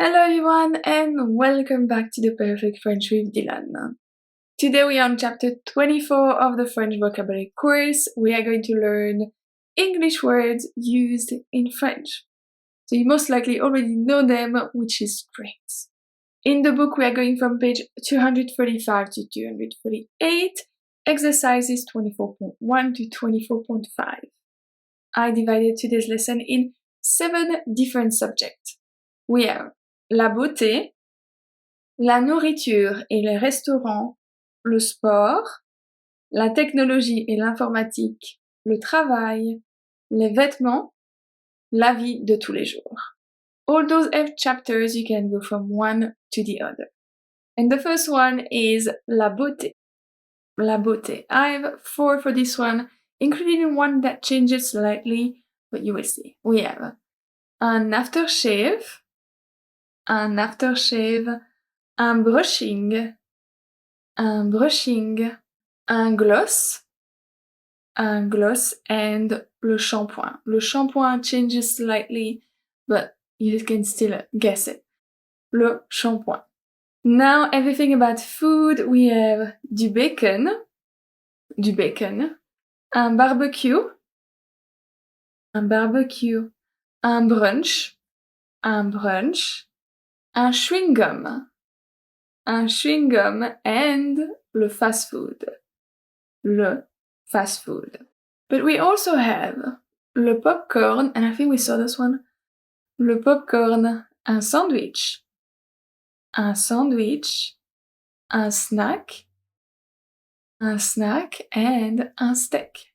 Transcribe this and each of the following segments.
Hello everyone and welcome back to the Perfect French with Dylan. Today we are on chapter 24 of the French vocabulary course. We are going to learn English words used in French. So you most likely already know them, which is great. In the book we are going from page 235 to 238, exercises 24.1 to 24.5. I divided today's lesson in 7 different subjects. We have la beauté, la nourriture et les restaurants, le sport, la technologie et l'informatique, le travail, les vêtements, la vie de tous les jours. All those 8 chapters, you can go from one to the other. And the first one is la beauté. La beauté. I have 4 for this one, including one that changes slightly, but you will see. We have un aftershave, un brushing, un gloss, and le shampoing. Le shampoing changes slightly, but you can still guess it. Le shampoing. Now everything about food, we have du bacon, un barbecue, un brunch, un chewing gum, and le fast food. But we also have le popcorn, and I think we saw this one. Le popcorn, un sandwich, un snack, and un steak.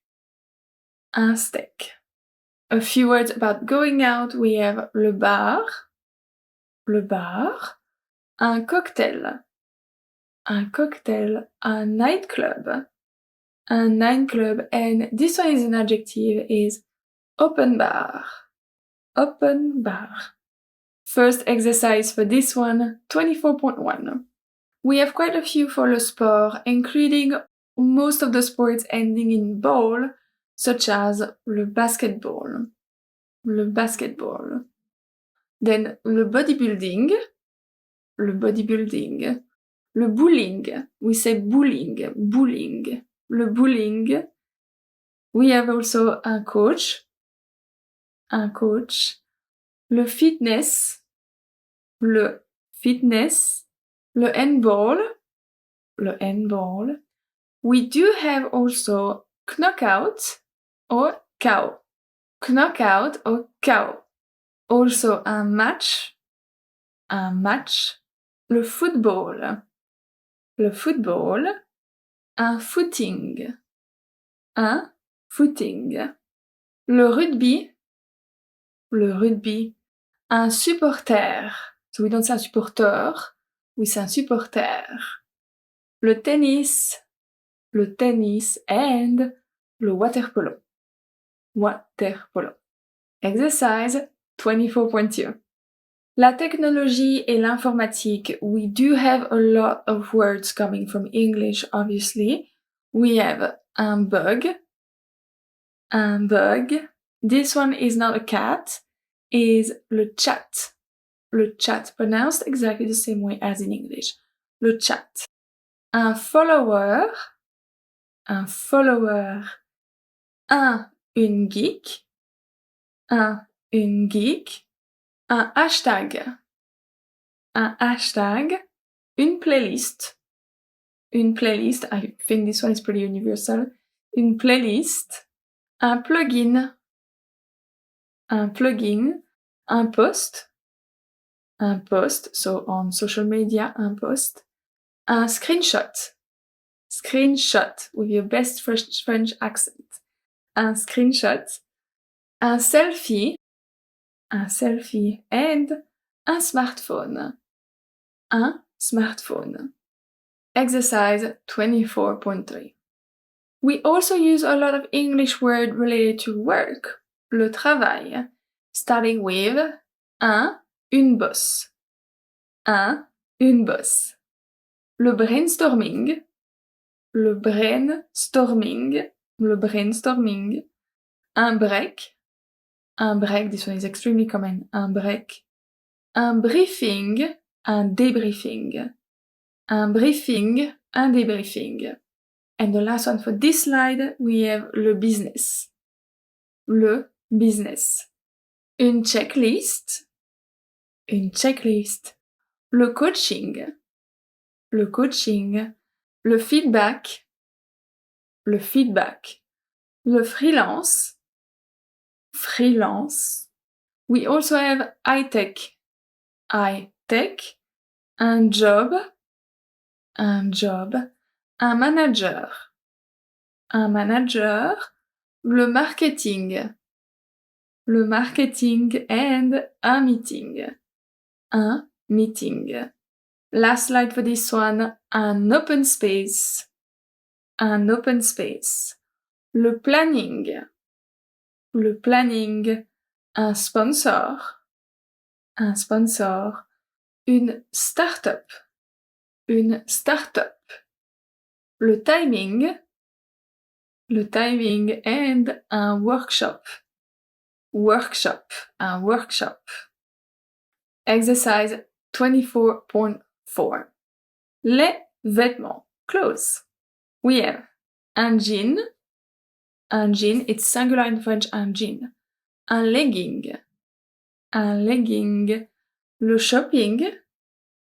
A few words about going out, we have le bar, un cocktail, un nightclub, and this one is an adjective, is open bar. First exercise for this one, 24.1. We have quite a few for le sport, including most of the sports ending in ball, such as le basketball. Then le bodybuilding, le bowling, we say bowling, le bowling. We have also un coach, le fitness, le handball. We do have also knockout or cow. Also un match, le football, un footing, le rugby, un supporter. So we don't say un supporter, we say un supporter. Le tennis, and le water polo. Exercise 24.2. La technologie et l'informatique, we do have a lot of words coming from English, obviously. We have un bug. This one is not a cat, is le chat. Pronounced exactly the same way as in English. Le chat. Un follower. Une geek. Un hashtag. Une playlist. I think this one is pretty universal. Une playlist. Un plugin. Un post, so on social media, un post. Un screenshot with your best French accent. Un screenshot. Un selfie, and un smartphone. Exercise 24.3. We also use a lot of English words related to work. Le travail, starting with une bosse. Le brainstorming. Un break. This one is extremely common. Un break. un briefing, un débriefing. Un briefing, un débriefing. And the last one for this slide, we have le business. Le business. Une checklist. Une checklist. Le coaching. Le coaching. Le feedback. Le feedback. Le freelance. Freelance. We also have high-tech. High-tech. Un job. Un job. Un manager. Un manager. Le marketing. Le marketing and un meeting. Un meeting. Last slide for this one, un open space. Un open space. Le planning. Le planning. Un sponsor. Un sponsor. Une start-up. Une start-up. Le timing. Le timing and un workshop. Workshop. Un workshop. Exercise 24.4. Les vêtements. Clothes. We have un jean. Un jean, it's singular in French, un jean. Un legging. Un legging. Le shopping.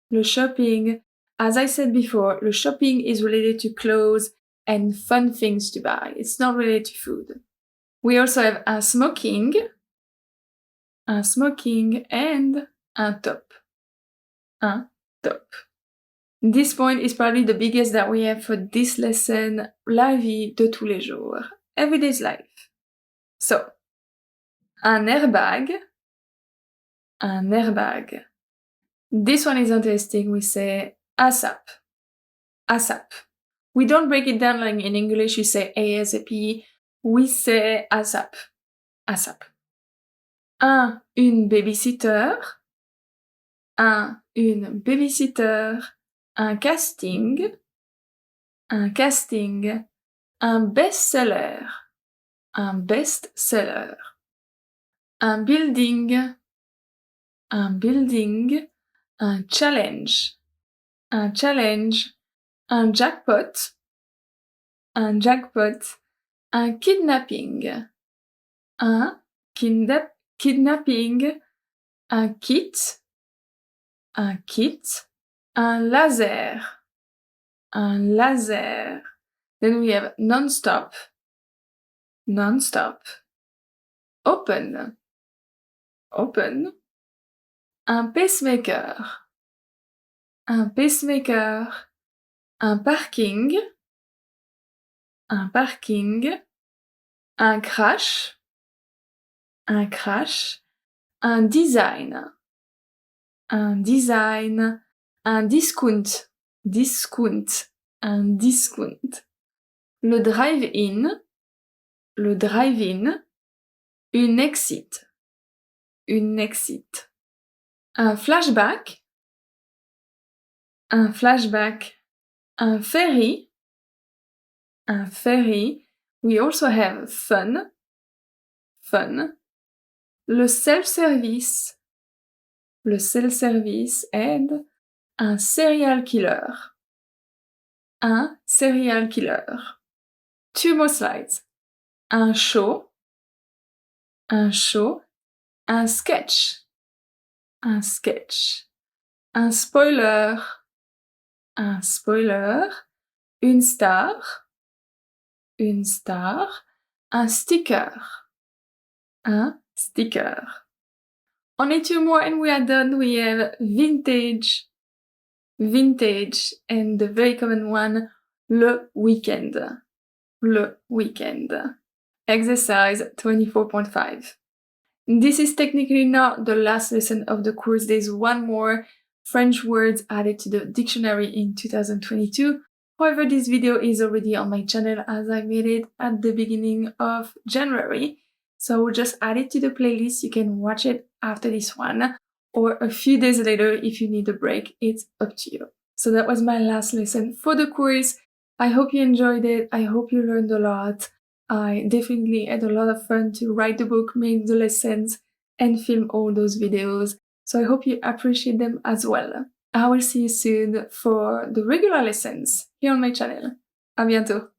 Le shopping. As I said before, le shopping is related to clothes and fun things to buy. It's not related to food. We also have un smoking. Un smoking and un top. Un top. This point is probably the biggest that we have for this lesson, la vie de tous les jours, everyday's life. So, un airbag, un airbag. This one is interesting, we say ASAP, ASAP. We don't break it down like in English, you say ASAP, we say ASAP, ASAP. Une babysitter, une babysitter. Un casting, un casting. Un best-seller, un best-seller. Un building, un building. Un challenge, un challenge. Un jackpot, un jackpot. Un kidnapping, un kidnapping. Un kit, un kit. Un laser, un laser. Then we have non-stop, non-stop. Open, open. Un pacemaker, un pacemaker. Un parking, un parking. Un crash, un crash. Un design, un design. Un discount, discount, un discount. Le drive-in, le drive-in. Une exit, une exit. Un flashback, un flashback. Un ferry, un ferry. We also have fun, fun. Le self-service, le self-service. And un serial killer, un serial killer. 2 more slides. Un show, un show. Un sketch, un sketch. Un spoiler, un spoiler. Une star, une star. Un sticker, un sticker. Only 2 more and we are done. We have vintage, vintage. And the very common one, le weekend, le weekend. Exercise 24.5. This is technically not the last lesson of the course. There's one more French words added to the dictionary in 2022. However, this video is already on my channel as I made it at the beginning of January. So I will just add it to the playlist. You can watch it after this one or a few days later if you need a break. It's up to you. So that was my last lesson for the course. I hope you enjoyed it. I hope you learned a lot. I definitely had a lot of fun to write the book, make the lessons, and film all those videos. So I hope you appreciate them as well. I will see you soon for the regular lessons here on my channel. À bientôt!